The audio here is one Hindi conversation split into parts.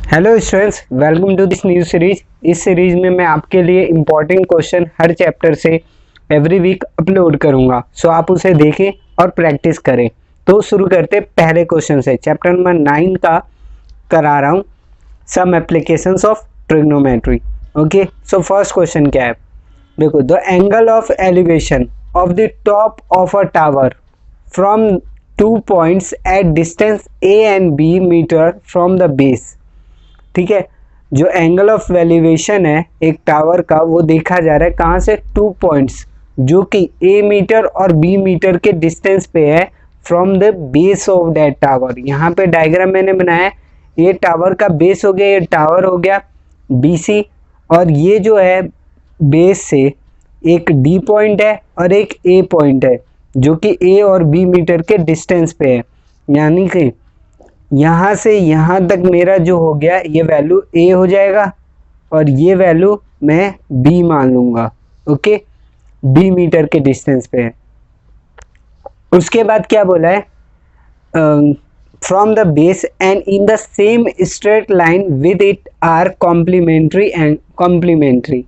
Hello students, welcome to this new series. इस सीरीज में मैं आपके लिए इम्पॉर्टेंट क्वेश्चन हर चैप्टर से एवरी वीक अपलोड करूंगा। सो आप उसे देखें और प्रैक्टिस करें। तो शुरू करते पहले क्वेश्चन से। चैप्टर नंबर 9 का करा रहा हूँ, some applications of trigonometry. Okay, so first question क्या है, देखो। The angle of elevation of the top of a tower from 2 points at distance A and B metre from the base. ठीक है, जो एंगल ऑफ एलिवेशन है एक टावर का, वो देखा जा रहा है कहाँ से, 2 पॉइंट्स जो कि ए मीटर और बी मीटर के डिस्टेंस पे है from the base of that tower. यहाँ पे डायग्राम मैंने बनाया है, ये टावर का बेस हो गया, ये टावर हो गया BC, और ये जो है बेस से एक D पॉइंट है और एक A पॉइंट है जो कि A और B मीटर के डिस्टेंस पे है। यानी कि यहाँ से यहाँ तक मेरा जो हो गया, ये वैल्यू A हो जाएगा और ये वैल्यू मैं B मान लूँगा। ओके, B मीटर के डिस्टेंस पे है। उसके बाद क्या बोला है, from the base and in the same straight line with it are complementary and complementary.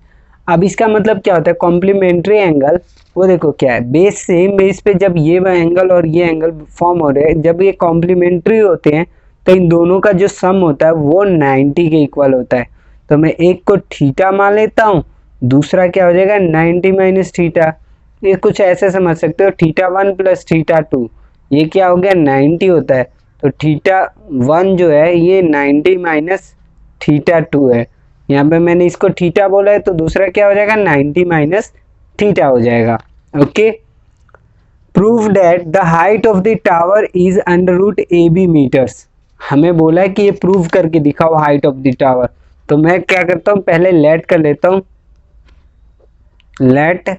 अब इसका मतलब क्या होता है कॉम्प्लीमेंट्री एंगल, वो देखो क्या है, बेस सेम बेस पे जब ये एंगल और ये एंगल फॉर्म हो रहे हैं, जब ये कॉम्प्लीमेंट्री होते हैं तो इन दोनों का जो सम होता है वो 90 के इक्वल होता है। तो मैं एक को थीटा मान लेता हूँ, दूसरा क्या हो जाएगा 90 माइनस थीटा। ये कुछ ऐसे समझ सकते हो, θ1 प्लस θ2, ये क्या हो गया 90 होता है। तो θ1 जो है ये 90 माइनस θ2 है। यहाँ पे मैंने इसको थीटा बोला है तो दूसरा क्या हो जाएगा 90 माइनस थीटा हो जाएगा। Okay, prove that the height of the tower is √AB metres. हमें बोला है कि ये प्रूव करके दिखाओ हाइट ऑफ द टावर। तो मैं क्या करता हूँ, पहले लेट कर लेता हूँ, let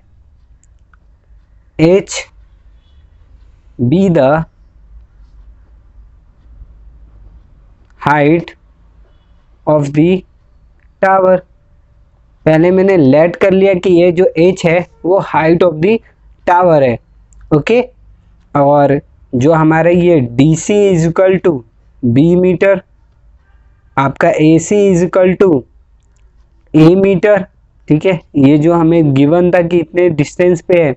H be the height of the tower. पहले मैंने लेट कर लिया कि ये जो H है वो हाइट ऑफ द टावर है। ओके, और जो हमारा ये DC is equal to B metre, आपका AC is equal to A metre. ठीक है, ये जो हमें गिवन था कि इतने डिस्टेंस पे है।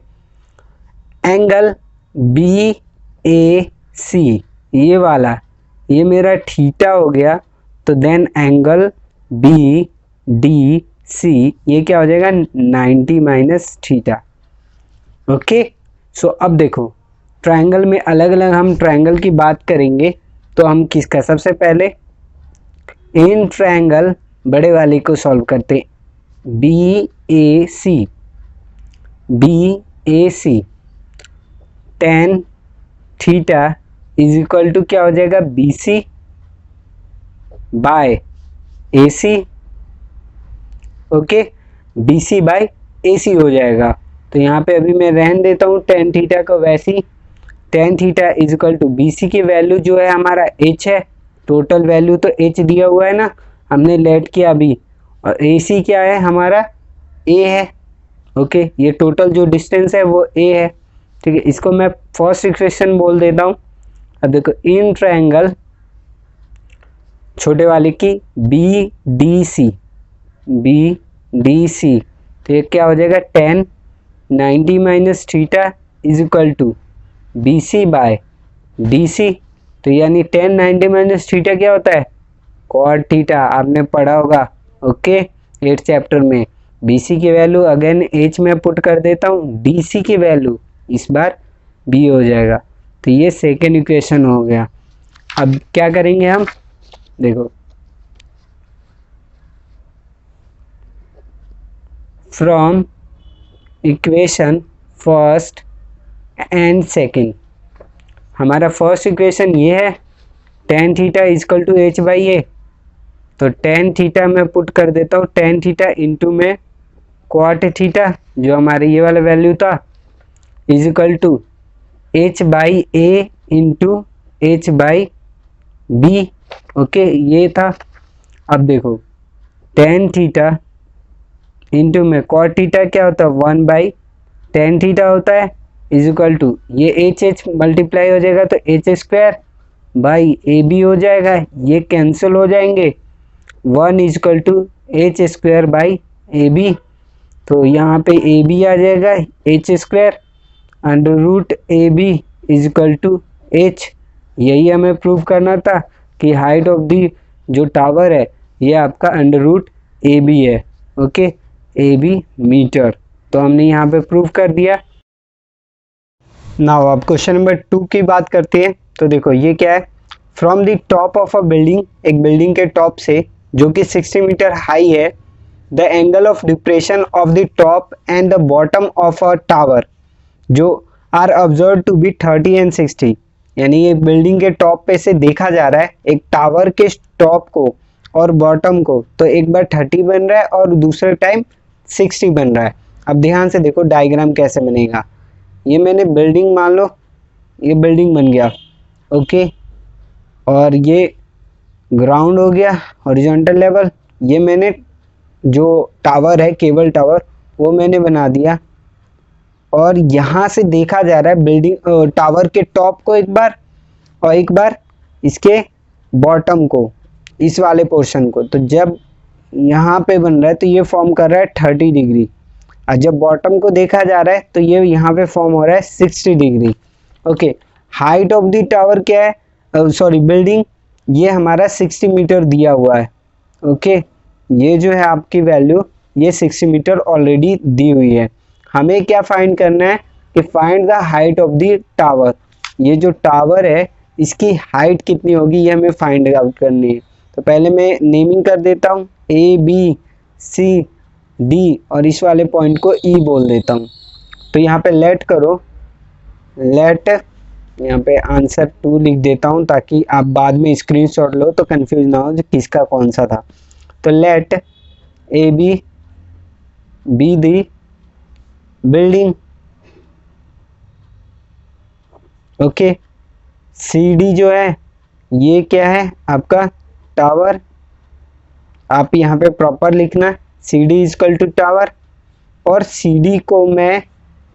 एंगल BAC ये वाला, ये मेरा थीटा हो गया, तो देन एंगल BDC ये क्या हो जाएगा 90 माइनस थीटा। ओके, सो अब देखो ट्रायंगल में अलग अलग हम ट्रायंगल की बात करेंगे। तो हम किसका, सबसे पहले इन ट्रायंगल बड़े वाले को सॉल्व करते हैं। BAC tan theta is equal to क्या हो जाएगा BC by AC। Okay, BC by AC हो जाएगा। तो यहाँ पे अभी मैं रहने देता हूँ tan थीटा को वैसे ही। tan theta is equal to BC की वैल्यू जो है हमारा H है, टोटल वैल्यू तो H दिया हुआ है ना, हमने लेट किया अभी, और AC क्या है हमारा A है। ओके, ये टोटल जो डिस्टेंस है वो A है। ठीक है, इसको मैं फर्स्ट इक्वेशन बोल देता हूँ। अब देखो इन ट्रायंगल छोटे वाले की BDC तो ये क्या हो जाएगा tan 90 minus theta is equal to BC by DC। तो यानी tan 90 माइनस थीटा क्या होता है cot थीटा, आपने पढ़ा होगा। ओके, 8 चैप्टर में। BC की वैल्यू अगेन H में पुट कर देता हूँ, DC की वैल्यू इस बार B हो जाएगा। तो ये सेकेंड इक्वेशन हो गया। अब क्या करेंगे हम, देखो from equation first and second, हमारा फर्स्ट इक्वेशन ये है tan theta is equal to H by A। तो tan थीटा मैं पुट कर देता हूँ, tan थीटा इंटू में cot थीटा जो हमारे ये वाला वैल्यू था is equal to H by A into H by B। Okay, ये था। अब देखो tan थीटा इंटू में cot थीटा क्या होता है 1 बाई tan थीटा होता है इज इक्वल टू ये H मल्टीप्लाई हो जाएगा तो H स्क्वायर बाई AB हो जाएगा, ये कैंसिल हो जाएंगे। 1 is equal to H square by A B. तो यहाँ पे ए बी आ जाएगा H square under root A B is equal to H. यही हमें प्रूव करना था कि हाइट ऑफ दी जो टावर है ये आपका अंडर रूट ए बी है। Okay, A B metre. तो हमने यहाँ पे प्रूव कर दिया। नाउ अब क्वेश्चन नंबर 2 की बात करते हैं। तो देखो ये क्या है, from the top of a building, एक बिल्डिंग के टॉप से जो कि 60 मीटर हाई है, the angle of depression of the top and the bottom of a tower जो are observe to be 30 and 60। यानी एक बिल्डिंग के टॉप पे से देखा जा रहा है एक टावर के टॉप को और बॉटम को, तो एक बार 30 बन रहा है और दूसरे टाइम 60 बन रहा है। अब ध्यान से देखो डायग्राम कैसे बनेगा। ये मैंने बिल्डिंग मान लो, ये बिल्डिंग बन गया। ओके, और ये ग्राउंड हो गया हॉरिजॉन्टल लेवल। ये मैंने जो टावर है केबल टावर वो मैंने बना दिया, और यहाँ से देखा जा रहा है बिल्डिंग टावर के टॉप को एक बार, और एक बार इसके बॉटम को, इस वाले पोर्शन को। तो जब यहाँ पे बन रहा है तो ये फॉर्म कर रहा है 30 डिग्री, और जब बॉटम को देखा जा रहा है तो ये यहाँ पे फॉर्म हो रहा है 60 degree. Okay, height of the tower क्या है, सॉरी बिल्डिंग, ये हमारा 60 मीटर दिया हुआ है। ओके, ये जो है आपकी वैल्यू ये 60 मीटर ऑलरेडी दी हुई है। हमें क्या फाइंड करना है कि find the height of the tower. ये जो टावर है इसकी हाइट कितनी होगी ये हमें फाइंड आउट करनी है। तो पहले मैं नेमिंग कर देता हूँ ए बी सी डी, और इस वाले पॉइंट को ई बोल देता हूँ। तो यहाँ पे लेट करो, लेट, यहाँ पे आंसर 2 लिख देता हूँ ताकि आप बाद में स्क्रीनशॉट लो तो कंफ्यूज ना हो जो किसका कौन सा था। तो let A B be the building, okay, C D जो है ये क्या है आपका टावर। आप यहाँ पे प्रॉपर लिखना C D is equal to tower, और सी डी को मैं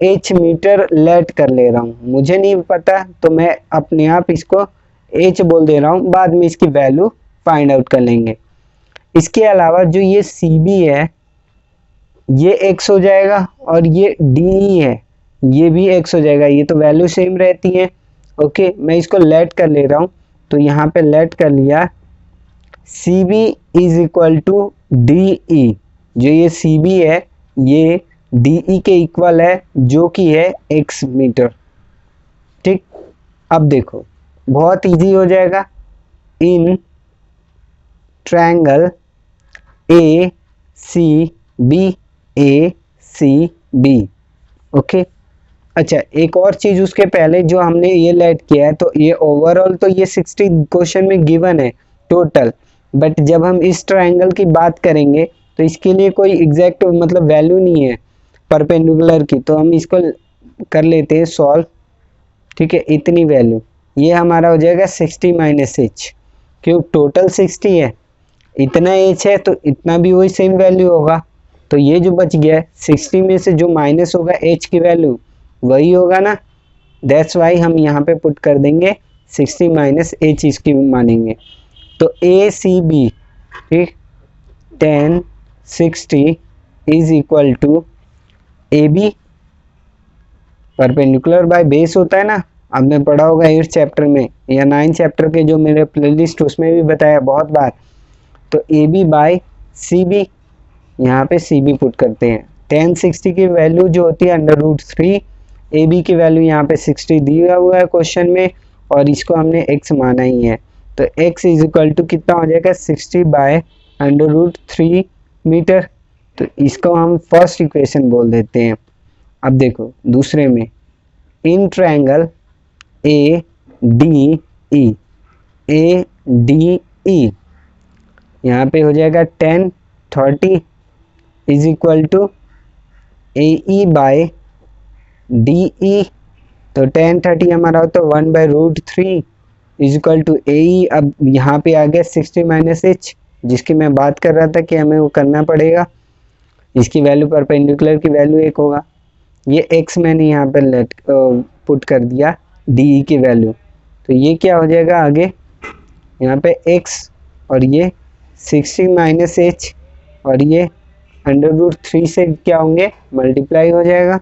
एच मीटर लेट कर ले रहा हूँ। मुझे नहीं पता तो मैं अपने आप इसको एच बोल दे रहा हूँ, बाद में इसकी वैल्यू फाइंड आउट कर लेंगे। इसके अलावा जो ये सी बी है ये एक्स हो जाएगा, और ये डी है ये भी एक्स हो जाएगा, ये तो वैल्यू सेम रहती है। ओके, मैं इसको लेट कर ले रहा हूँ। तो यहाँ पे लेट कर लिया C B is equal to D E. जो ये सी बी है ये डी ई के इक्वल है जो कि है एक्स मीटर। ठीक, अब देखो बहुत इजी हो जाएगा। In triangle A C B, A C B. Okay, अच्छा एक और चीज उसके पहले जो हमने ये लेट किया है, तो ये ओवरऑल तो ये 60 क्वेश्चन में गिवन है टोटल, बट जब हम इस ट्रायंगल की बात करेंगे तो इसके लिए कोई एग्जैक्ट मतलब वैल्यू नहीं है परपेंडिकुलर की, तो हम इसको कर लेते हैं सॉल्व। ठीक है, इतनी वैल्यू ये हमारा हो जाएगा 60 माइनस एच, क्यों टोटल 60 है, इतना एच है तो इतना भी वही सेम वैल्यू होगा। तो ये जो बच गया है 60 में से जो माइनस होगा एच की वैल्यू वही होगा ना, दैट्स वाई हम यहाँ पे पुट कर देंगे 60 माइनस एच इसकी मानेंगे। तो ए सी बी, ठीक, 10 60 is equal to A B, perpendicular by base होता है ना, आपने पढ़ा होगा 8th चैप्टर में या 9th चैप्टर के जो मेरे प्लेलिस्ट उसमें भी बताया बहुत बार। तो A B by C B, यहाँ पे सी बी पुट करते हैं। 10 60 की वैल्यू जो होती है अंडर रूट 3, ए बी की वैल्यू यहाँ पे 60 दिया हुआ है क्वेश्चन में, और इसको हमने x माना ही है। तो x इज इक्वल टू कितना हो जाएगा 60 बाय अंडर रूट 3 मीटर। तो इसको हम फर्स्ट इक्वेशन बोल देते हैं। अब देखो दूसरे में, in triangle A D E, A D E यहाँ पे हो जाएगा 10 30 is equal to A E by D E. तो 10 30 हमारा होता है 1 by root 3 is equal to A E. अब यहाँ पे आ गया 60 माइनस एच, जिसकी मैं बात कर रहा था कि हमें वो करना पड़ेगा। इसकी वैल्यू परपेंडिकुलर की वैल्यू 1 होगा। ये x मैंने यहाँ पे लेट पुट कर दिया डी ई की वैल्यू। तो ये क्या हो जाएगा आगे, यहाँ पे x और ये 60 माइनस एच, और ये √3 से क्या होंगे, मल्टीप्लाई हो जाएगा।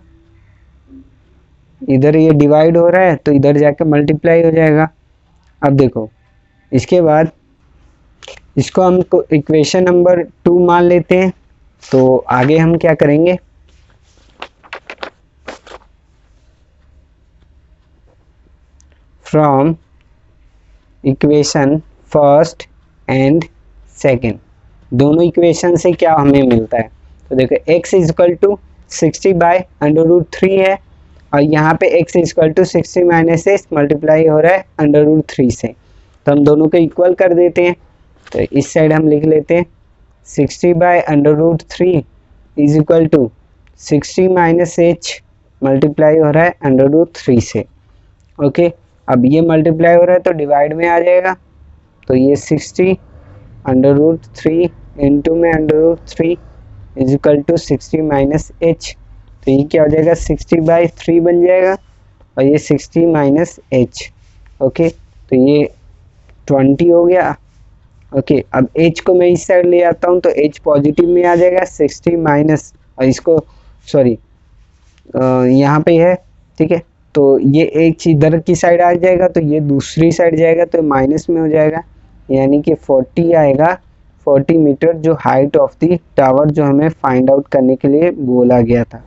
इधर ये डिवाइड हो रहा है तो इधर जाके मल्टीप्लाई हो जाएगा। अब देखो इसके बाद इसको हम इक्वेशन नंबर 2 मान लेते हैं। तो आगे हम क्या करेंगे, from equation first and second, दोनों इक्वेशन से क्या हमें मिलता है। तो देखो x इजकल टू 60 बाय √3 है, और यहाँ पे x is equal to 60 minus H multiply हो रहा है √3 से। तो हम दोनों को इक्वल कर देते हैं। तो इस साइड हम लिख लेते हैं 60 by √3 is equal to 60 minus H multiply हो रहा है √3 से। ओके, अब ये मल्टीप्लाई हो रहा है तो डिवाइड में आ जाएगा। तो ये 60 √3 इंटू में √3 is equal to 60 minus H. तो ये क्या हो जाएगा, 60/3 बन जाएगा, और ये 60 माइनस एच। ओके, तो ये 20 हो गया। ओके, अब एच को मैं इस साइड ले आता हूँ तो एच पॉजिटिव में आ जाएगा, 60 माइनस, और इसको सॉरी यहाँ पे है, ठीक है। तो ये एच इधर की साइड आ जाएगा तो ये दूसरी साइड जाएगा तो माइनस में हो जाएगा, यानी कि 40 आएगा। 40 मीटर जो हाइट ऑफ द टावर जो हमें फाइंड आउट करने के लिए बोला गया था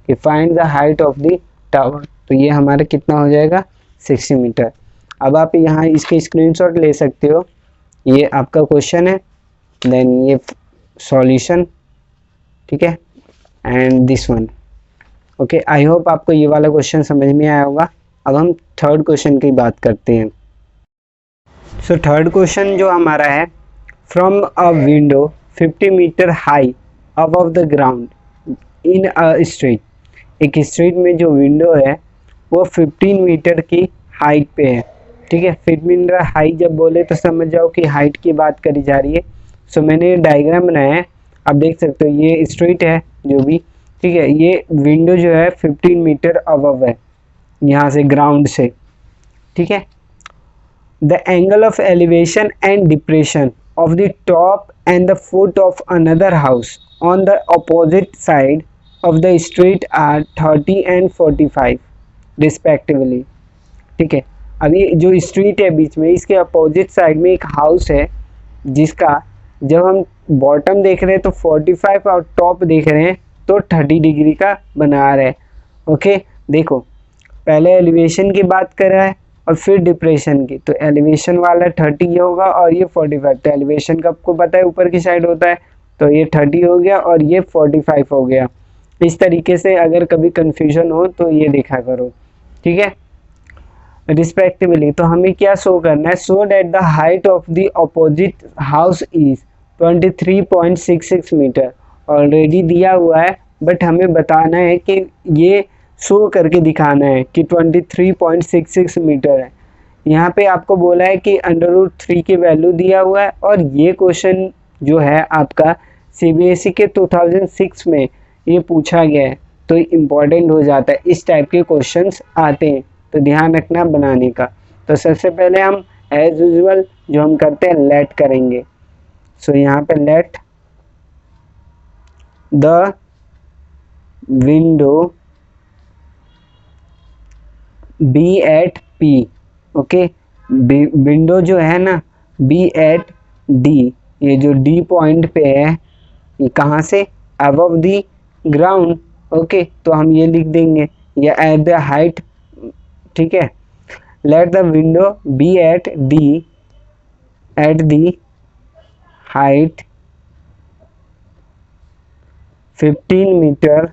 कि find the height of the tower. तो ये हमारा कितना हो जाएगा, 60 मीटर। अब आप यहाँ इसके स्क्रीनशॉट ले सकते हो, ये आपका क्वेश्चन है, देन ये सॉल्यूशन, ठीक है, and this one. Okay, I hope आपको ये वाला क्वेश्चन समझ में आया होगा। अब हम थर्ड क्वेश्चन की बात करते हैं। सो थर्ड क्वेश्चन जो हमारा है, from a window 50 metre high above the ground in a street, एक स्ट्रीट में जो विंडो है वो 15 मीटर की हाइट पे है, ठीक है। 15 मीटर हाइट जब बोले तो समझ जाओ कि हाइट की बात करी जा रही है। सो मैंने ये डायग्राम बनाया है, आप देख सकते हो ये स्ट्रीट है जो भी, ठीक है। ये विंडो जो है 15 मीटर अबव है यहाँ से, ग्राउंड से, ठीक है। The angle of elevation and depression of the top and the foot of another house on the opposite side of the street are 30 and 45 respectively, ठीक है। अभी जो स्ट्रीट है बीच में, इसके अपोजिट साइड में एक हाउस है जिसका जब हम बॉटम देख रहे हैं तो 45 और टॉप देख रहे हैं तो 30 डिग्री का बना रहा है। ओके, देखो पहले एलिवेशन की बात कर रहा है और फिर डिप्रेशन की, तो एलिवेशन वाला 30 होगा और ये 45। तो एलिवेशन का आपको पता है ऊपर की साइड होता है, तो ये 30 हो गया और ये 45 हो गया। इस तरीके से अगर कभी कंफ्यूजन हो तो ये देखा करो, ठीक है, रिस्पेक्टिवली। तो हमें क्या शो करना है, show that the height of the opposite house is 23.66 metre. Already दिया हुआ है, बट हमें बताना है कि ये शो करके दिखाना है कि 23.66 मीटर है। यहाँ पे आपको बोला है कि √3 की वैल्यू दिया हुआ है, और ये क्वेश्चन जो है आपका CBSE के 2006 में ये पूछा गया है, तो इम्पॉर्टेंट हो जाता है, इस टाइप के क्वेश्चंस आते हैं, तो ध्यान रखना बनाने का। तो सबसे पहले हम एज यूजुअल जो हम करते हैं लेट करेंगे। सो यहाँ पे let the window be at P, okay. Window जो है ना बी एट D, ये जो D पॉइंट पे है, ये कहाँ से, अबव द ग्राउंड, ओके। तो हम ये लिख देंगे, या एट द हाइट, ठीक है। Let the window be at D at the height 15 metre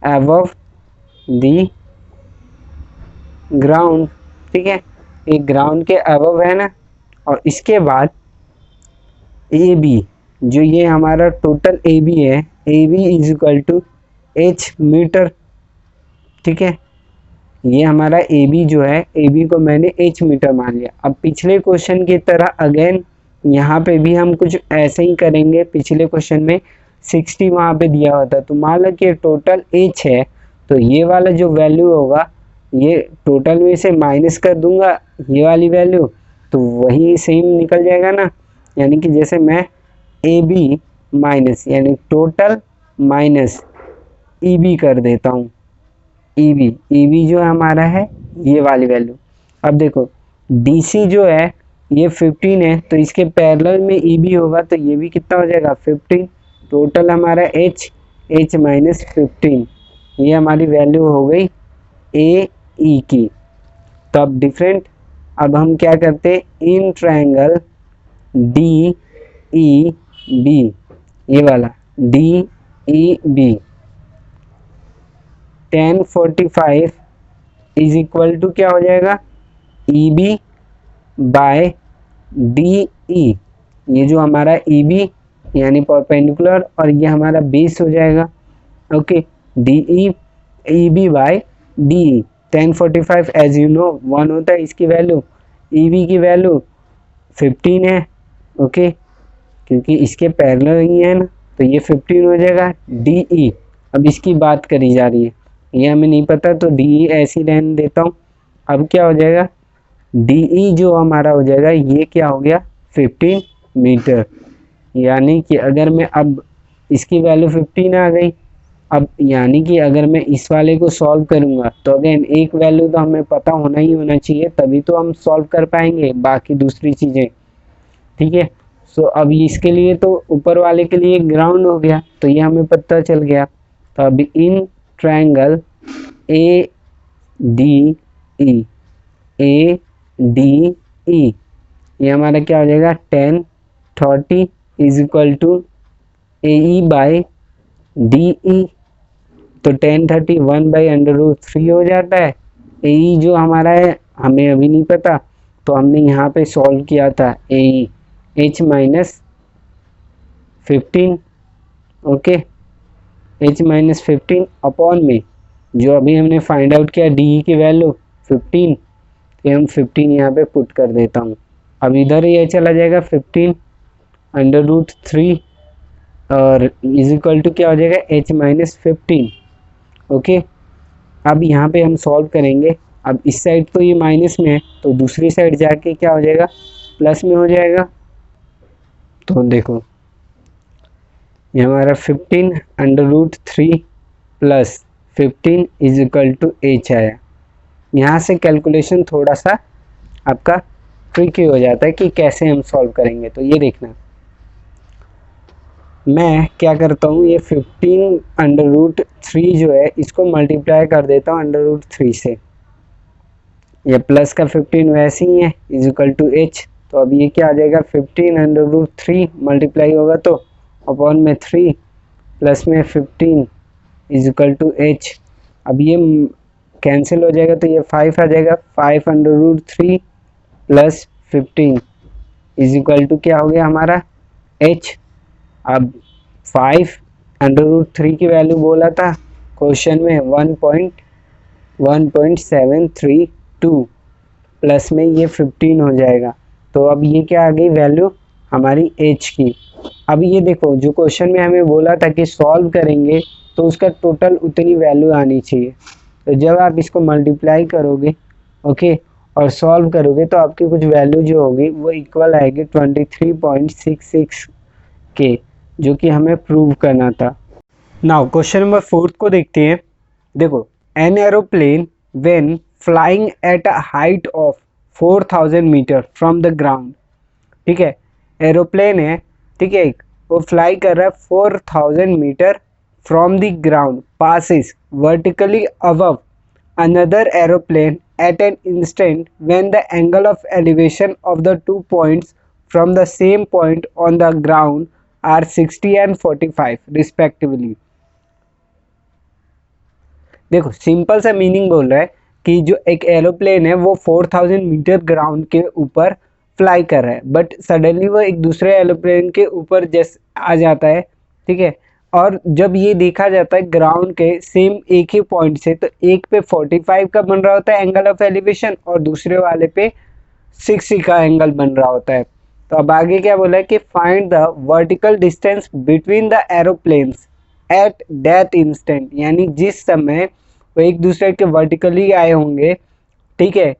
above the ground, ठीक है। ये ग्राउंड के अबव है ना, और इसके बाद AB, जो ये हमारा टोटल AB है, AB is equal to H metre, ठीक है। ये हमारा AB जो है, AB को मैंने H मीटर मान लिया। अब पिछले क्वेश्चन की तरह अगेन यहाँ पे भी हम कुछ ऐसे ही करेंगे। पिछले क्वेश्चन में 60 वहाँ पे दिया होता, तो मान लो कि टोटल H है, तो ये वाला जो वैल्यू होगा, ये टोटल में से माइनस कर दूंगा ये वाली वैल्यू, तो तो वही सेम निकल जाएगा ना, यानी कि जैसे मैं ए बी माइनस यानी टोटल माइनस ई बी कर देता हूँ, ई बी जो हमारा है ये वाली वैल्यू। अब देखो डी सी जो है ये 15 है, तो इसके पैरेलल में ई बी होगा तो ये भी कितना हो जाएगा 15, टोटल हमारा एच माइनस 15, ये हमारी वैल्यू हो गई ए ई की। तो अब डिफरेंट, अब हम क्या करते हैं in triangle D E B, ये वाला D E B 1045 is equal to क्या हो जाएगा E B by D E, ये जो हमारा ई बी यानी परपेंडिकुलर और ये हमारा बेस हो जाएगा। Okay, D E B by D E 1045 as you know 1 होता है इसकी वैल्यू, ई बी की वैल्यू 15 है। ओके, क्योंकि इसके पैरेलल ही है ना तो ये 15 हो जाएगा डी ई। अब इसकी बात करी जा रही है, ये हमें नहीं पता तो डी ई ऐसी रहने देता हूँ। अब क्या हो जाएगा डी ई जो हमारा हो जाएगा ये क्या हो गया 15 मीटर, यानी कि अगर मैं अब इसकी वैल्यू 15 आ गई, अब यानी कि अगर मैं इस वाले को सॉल्व करूंगा तो अगेन एक वैल्यू तो हमें पता होना ही होना चाहिए, तभी तो हम सॉल्व कर पाएंगे बाकी दूसरी चीज़ें। ठीक है, सो अब इसके लिए तो ऊपर वाले के लिए ग्राउंड हो गया, तो ये हमें पता चल गया। तो अब in triangle A D E, A D E, ये हमारा क्या हो जाएगा 1030 is equal to A E by D E, तो 1030 1/√3 हो जाता है। ए ई जो हमारा है हमें अभी नहीं पता, तो हमने यहाँ पे सॉल्व किया था A E H minus 15, okay H minus 15 upon में जो अभी हमने फाइंड आउट किया डी ई की वैल्यू 15, तो हम 15 यहाँ पे पुट कर देता हूँ। अब इधर ये चला जाएगा 15/√3 और इज इक्वल टू क्या हो जाएगा एच माइनस 15। ओके, अब यहाँ पे हम सॉल्व करेंगे। अब इस साइड तो ये माइनस में है तो दूसरी साइड जाके क्या हो जाएगा प्लस में हो जाएगा। तो देखो ये हमारा 15/√3 plus 15 is equal to H आया। यहाँ से कैलकुलेशन थोड़ा सा आपका ट्रिकी हो जाता है कि कैसे हम सॉल्व करेंगे। तो ये देखना, मैं क्या करता हूँ ये 15/√3 जो है इसको मल्टीप्लाई कर देता हूँ √3 से, ये प्लस का 15 वैसे ही है इज इक्वल टू एच। तो अब ये क्या आ जाएगा 15/√3 मल्टीप्लाई होगा तो अपॉन में 3 प्लस में 15 इज इक्वल टू एच। अब ये कैंसिल हो जाएगा तो ये 5 आ जाएगा, 5/√3 प्लस 15 इज इक्वल टू क्या हो गया हमारा एच। अब 5/√3 की वैल्यू बोला था क्वेश्चन में 1.1732 प्लस में ये 15 हो जाएगा। तो अब ये क्या आ गई वैल्यू हमारी एच की। अब ये देखो जो क्वेश्चन में हमें बोला था कि सॉल्व करेंगे तो उसका टोटल उतनी वैल्यू आनी चाहिए। तो जब आप इसको मल्टीप्लाई करोगे ओके और सॉल्व करोगे तो आपकी कुछ वैल्यू जो होगी वो इक्वल आएगी 23.66 के, जो कि हमें प्रूव करना था। नाउ क्वेश्चन नंबर 4 को देखते हैं। देखो an aeroplane when flying at a height of 4000 metre from the ground, ठीक है एरोप्लेन है, ठीक है वो फ्लाई कर रहा है 4000 metre from the ground, passes vertically above another aeroplane at an instant when the angle of elevation of the 2 points from the same point on the ground are 60 and 45 respectively। देखो सिंपल सा मीनिंग बोल रहा है कि जो एक एरोप्लेन है वो 4000 मीटर ग्राउंड के ऊपर फ्लाई कर रहा है, बट सडनली वो एक दूसरे एरोप्लेन के ऊपर जैसे आ जाता है, ठीक है और जब ये देखा जाता है ग्राउंड के सेम एक ही पॉइंट से, तो एक पे 45 का बन रहा होता है एंगल ऑफ एलिवेशन और दूसरे वाले पे 60 का एंगल बन रहा होता है। तो अब आगे क्या बोला है कि find the vertical distance between the aeroplanes at that instant, यानी जिस समय वो एक दूसरे के वर्टिकली आए होंगे, ठीक है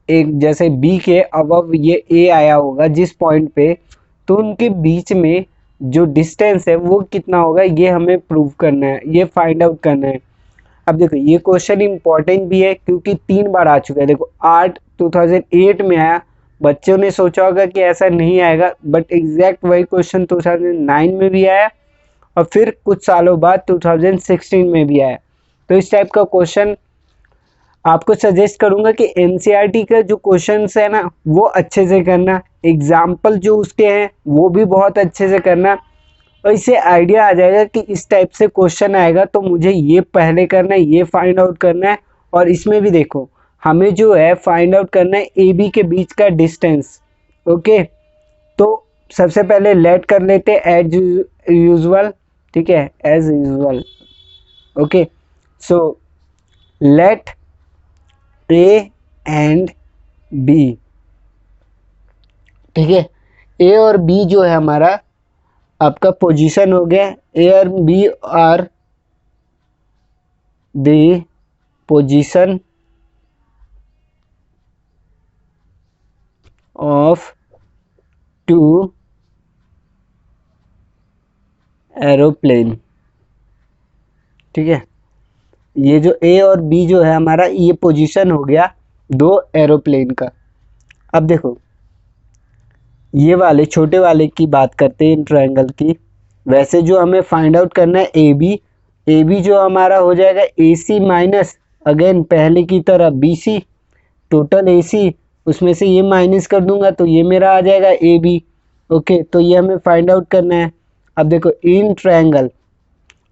एक जैसे बी के अबव ये ए आया होगा जिस पॉइंट पे, तो उनके बीच में जो डिस्टेंस है वो कितना होगा, ये हमें प्रूव करना है, ये फाइंड आउट करना है। अब देखो ये क्वेश्चन इंपॉर्टेंट भी है क्योंकि 3 बार आ चुका है। देखो 2008 में आया, बच्चों ने सोचा होगा कि ऐसा नहीं आएगा, बट एग्जैक्ट वही क्वेश्चन 2009 में भी आया और फिर कुछ सालों बाद 2016 में भी आया। तो इस टाइप का क्वेश्चन आपको सजेस्ट करूंगा कि एनसीईआरटी का जो क्वेश्चंस है ना वो अच्छे से करना, एग्जाम्पल जो उसके हैं वो भी बहुत अच्छे से करना, और इससे आइडिया आ जाएगा कि इस टाइप से क्वेश्चन आएगा तो मुझे ये पहले करना है, ये फाइंड आउट करना है। और इसमें भी देखो हमें जो है फाइंड आउट करना है ए बी के बीच का डिस्टेंस। ओके, तो सबसे पहले लेट कर लेते हैं एज यूजुअल, ठीक है, as usual. Okay, so let A and B, ठीक है, ए और बी जो है हमारा आपका पोजीशन हो गया। ए और B are the position of 2 aeroplane, ठीक है। ये जो ए और बी जो है हमारा ये पोजीशन हो गया 2 एरोप्लेन का। अब देखो ये वाले छोटे वाले की बात करते हैं इन ट्रायंगल की। वैसे जो हमें फाइंड आउट करना है ए बी जो हमारा हो जाएगा ए सी माइनस अगेन पहले की तरह बी सी, टोटल ए सी, उसमें से ये माइनस कर दूंगा तो ये मेरा आ जाएगा ए बी। ओके, तो ये हमें फाइंड आउट करना है। अब देखो इन ट्रायंगल,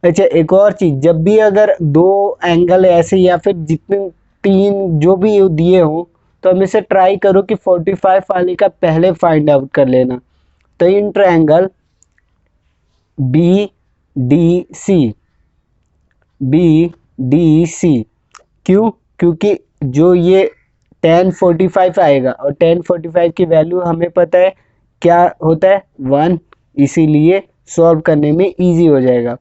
अच्छा एक और चीज़, जब भी अगर 2 एंगल ऐसे या फिर जितने 3 जो भी दिए हो तो हमेशा ट्राई करो कि 45 वाले का पहले फाइंड आउट कर लेना। तो in triangle B D C, क्यों? क्योंकि जो ये tan 45 आएगा और tan 45 की वैल्यू हमें पता है क्या होता है 1, इसीलिए सॉल्व करने में इजी हो जाएगा।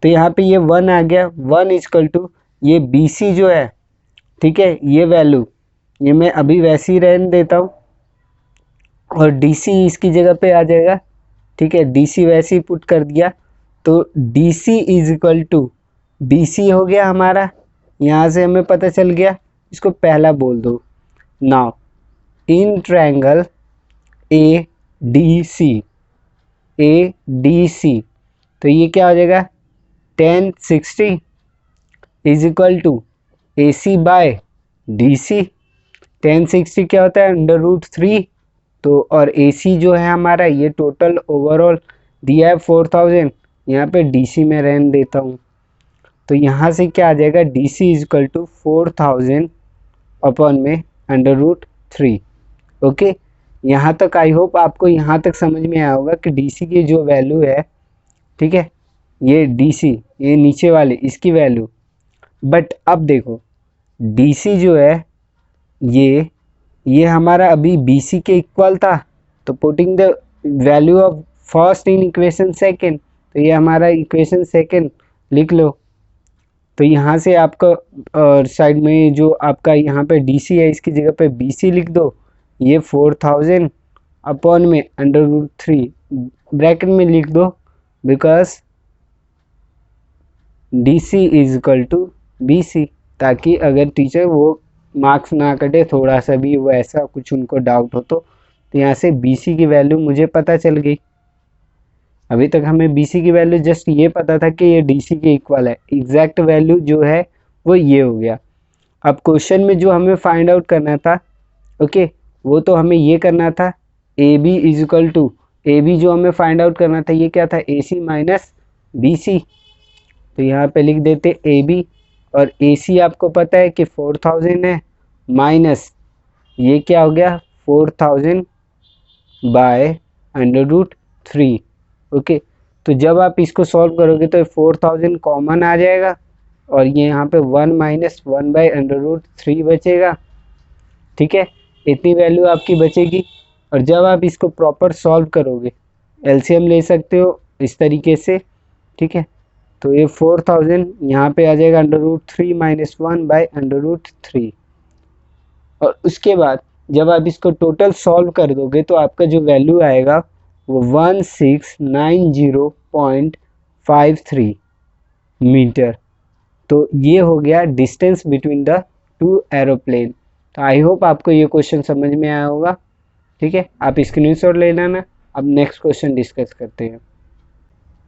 तो यहाँ पे ये 1 आ गया, 1 इक्वल टू ये बी सी जो है, ठीक है, ये वैल्यू ये मैं अभी वैसे ही रहने देता हूँ और डी सी इसकी जगह पे आ जाएगा, ठीक है, डी सी वैसे ही पुट कर दिया। तो D C is equal to B C हो गया हमारा, यहाँ से हमें पता चल गया, इसको पहला बोल दो। Now in triangle A D C, तो ये क्या हो जाएगा tan 60 is equal to A C by D C. tan 60 क्या होता है √3, तो और ए सी जो है हमारा ये टोटल ओवरऑल दिया है 4000, यहाँ पे डी सी में रहने देता हूँ। तो यहाँ से क्या आ जाएगा D C is equal to 4000 upon में √3। ओके, यहाँ तक आई होप आपको यहाँ तक समझ में आया होगा कि डी सी की जो वैल्यू है, ठीक है, ये डी सी ये नीचे वाले इसकी वैल्यू। बट अब देखो डी सी जो है ये हमारा अभी बी सी के इक्वल था, तो putting the value of first in equation second, तो ये हमारा इक्वेशन सेकेंड लिख लो। तो यहाँ से आपका साइड में जो आपका यहाँ पे डी सी है इसकी जगह पे बी सी लिख दो, ये 4000 अपॉन में √3 ब्रैकेट में लिख दो, because D C is equal to B C, ताकि अगर टीचर वो मार्क्स ना कटे थोड़ा सा भी, वो ऐसा कुछ उनको डाउट हो तो यहाँ से बी सी की वैल्यू मुझे पता चल गई। अभी तक हमें बी सी की वैल्यू जस्ट ये पता था कि ये डी सी के इक्वल है, एग्जैक्ट वैल्यू जो है वो ये हो गया। अब क्वेश्चन में जो हमें फाइंड आउट करना था, ओके, वो तो हमें ये करना था A B is equal to, A B जो हमें फाइंड आउट करना था ये क्या था ए सी माइनस बी सी। तो यहाँ पे लिख देते ए बी, और ए सी आपको पता है कि 4000 है, माइनस ये क्या हो गया 4000 बाय √3। ओके, तो जब आप इसको सॉल्व करोगे तो 4000 कॉमन आ जाएगा और ये यहाँ पे 1 माइनस 1 बाय √3 बचेगा, ठीक है, इतनी वैल्यू आपकी बचेगी। और जब आप इसको प्रॉपर सॉल्व करोगे एलसीएम ले सकते हो इस तरीके से, ठीक है, तो ये 4000 यहाँ पे आ जाएगा √3 माइनस 1 बाय √3। और उसके बाद जब आप इसको टोटल सॉल्व कर दोगे तो आपका जो वैल्यू आएगा वो 1690.53 मीटर। तो ये हो गया distance between the two aeroplane. तो आई होप आपको ये क्वेश्चन समझ में आया होगा। ठीक है, आप स्क्रीनशॉट ले लेना। अब नेक्स्ट क्वेश्चन डिस्कस करते हैं।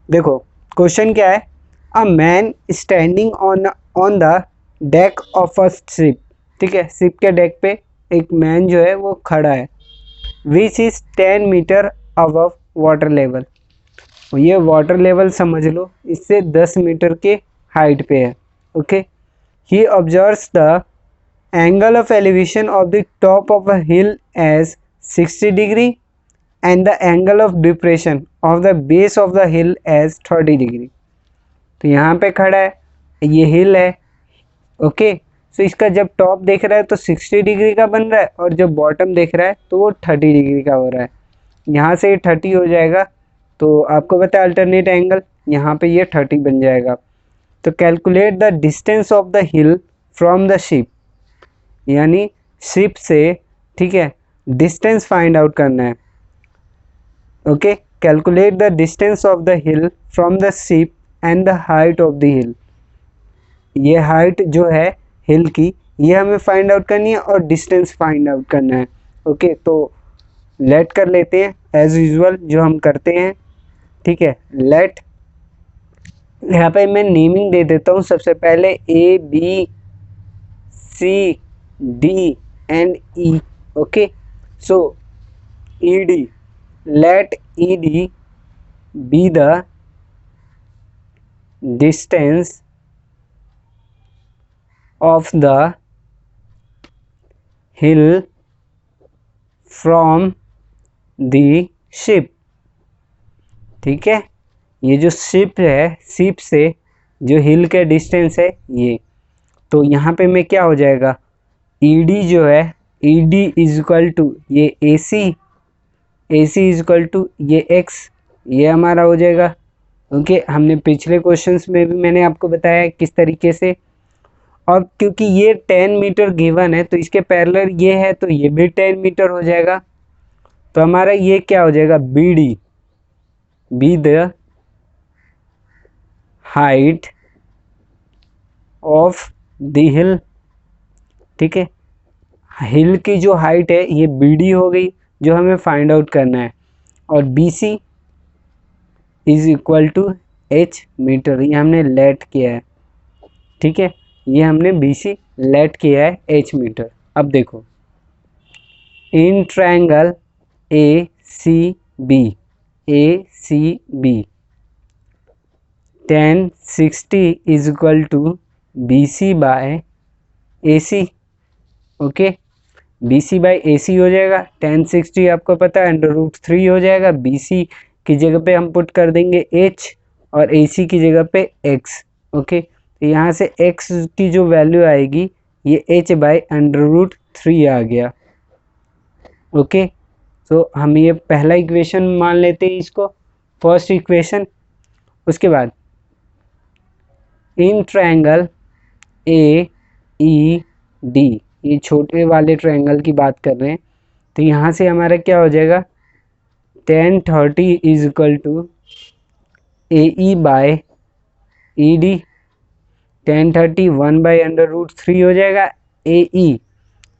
देखो क्वेश्चन क्या है, a man standing on the deck of a ship. ठीक है, शिप के डेक पे एक मैन जो है वो खड़ा है, which is 10 metre above water level. ये वाटर लेवल समझ लो, इससे 10 मीटर के हाइट पे है। Okay, he observes the angle of elevation of the top of a hill as 60 degree and the angle of depression of the base of the hill as 30 degree. तो यहाँ पे खड़ा है, ये हिल है। ओके, सो इसका जब टॉप देख रहा है तो 60 डिग्री का बन रहा है, और जब बॉटम देख रहा है तो वो 30 डिग्री का हो रहा है। यहाँ से ये 30 हो जाएगा, तो आपको पता है अल्टरनेट एंगल, यहाँ पे ये 30 बन जाएगा। तो calculate the distance of the hill from the ship, यानी शिप से, ठीक है, डिस्टेंस फाइंड आउट करना है। Okay, calculate the distance of the hill from the ship and the height of the हिल। ये हाइट जो है हिल की, ये हमें फाइंड आउट करनी है और डिस्टेंस फाइंड आउट करना है। ओके, तो लेट कर लेते हैं एज यूजुअल जो हम करते हैं। ठीक है, लेट, यहाँ पे मैं नेमिंग दे देता हूँ। सबसे पहले A B C D and E. Okay, so E D, let E D be the distance of the hill from the ship। ठीक है, ये जो शिप है, शिप से जो हिल के डिस्टेंस है ये, तो यहाँ पे में क्या हो जाएगा, ED जो है, ED इज इक्वल टू ये AC, AC is equal to ये X, ये हमारा हो जाएगा। ओके, हमने पिछले क्वेश्चंस में भी मैंने आपको बताया किस तरीके से। और क्योंकि ये 10 मीटर गिवन है तो इसके पैरेलल ये है, तो ये भी 10 मीटर हो जाएगा। तो हमारा ये क्या हो जाएगा, BD, B the height of the हिल। ठीक है, हिल की जो हाइट है ये BD हो गई, जो हमें फाइंड आउट करना है। और BC is equal to H metre, ये हमने लेट किया है। ठीक है, ये हमने BC लेट किया है H मीटर। अब देखो, in triangle ACB, ACB 1060 is equal to BC by AC। Okay, BC by AC हो जाएगा, 1060 आपको पता है √3 हो जाएगा। BC की जगह पे हम पुट कर देंगे H और AC की जगह पे X। ओके, तो यहाँ से X की जो वैल्यू आएगी ये H बाय √3 आ गया। ओके, तो हम ये पहला इक्वेशन मान लेते हैं इसको, फर्स्ट इक्वेशन। उसके बाद इन ट्रायंगल AED, ये छोटे वाले ट्रायंगल की बात कर रहे हैं, तो यहाँ से हमारा क्या हो जाएगा, 1030 is equal to AE by ED। 1030 1 by √3 हो जाएगा। AE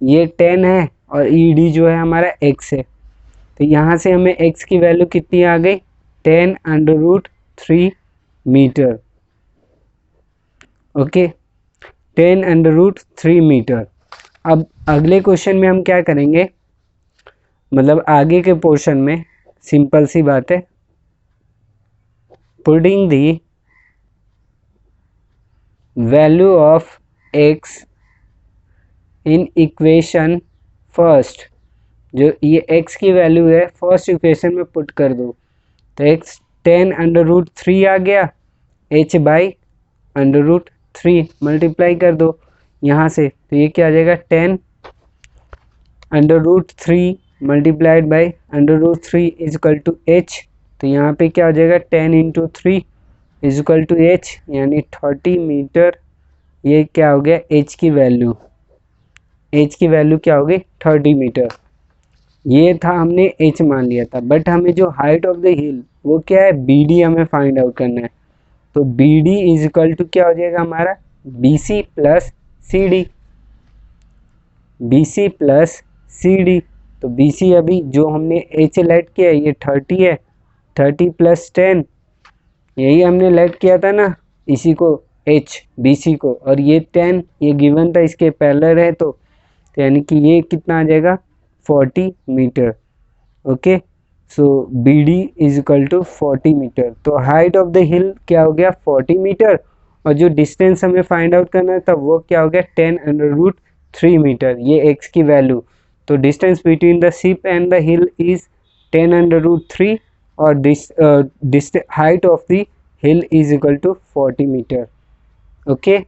ये 10 है और ED जो है हमारा X है, तो यहाँ से हमें X की वैल्यू कितनी आ गई, 10√3 मीटर। Okay, 10√3 metre. अब अगले क्वेश्चन में हम क्या करेंगे, मतलब आगे के पोर्शन में सिंपल सी बात है, putting the value of X in equation first, जो ये X की वैल्यू है फर्स्ट इक्वेशन में पुट कर दो। तो X 10√3 आ गया, H बाई √3 मल्टीप्लाई कर दो यहाँ से, तो ये क्या आ जाएगा, 10√3 multiplied by √3 is equal to H। तो यहाँ पे क्या हो जाएगा, 10 into 3 is equal to H, यानी 30 मीटर। ये क्या हो गया, H की वैल्यू। एच की वैल्यू क्या होगी 30 मीटर। ये था, हमने एच मान लिया था, बट हमें जो हाइट ऑफ द हिल वो क्या है, बी डी हमें फाइंड आउट करना है। तो B D is equal to क्या हो जाएगा हमारा, B C plus C D, B C plus C D. तो बी सी अभी जो हमने एच लेट किया है ये 30 है, 30 प्लस 10, यही हमने लेट किया था ना इसी को, एच बी सी को, और ये 10 ये गिवन था, इसके पैरेलल है, तो यानी कि ये कितना आ जाएगा 40 metre. Okay, so B D is equal to 40 metre. तो हाइट ऑफ द हिल क्या हो गया 40 मीटर, और जो डिस्टेंस हमें फाइंड आउट करना था वो क्या हो गया 10√3 मीटर, ये एक्स की वैल्यू। तो distance between the ship and the hill is 10√3, और this height of the hill is equal to 40 metre. Okay.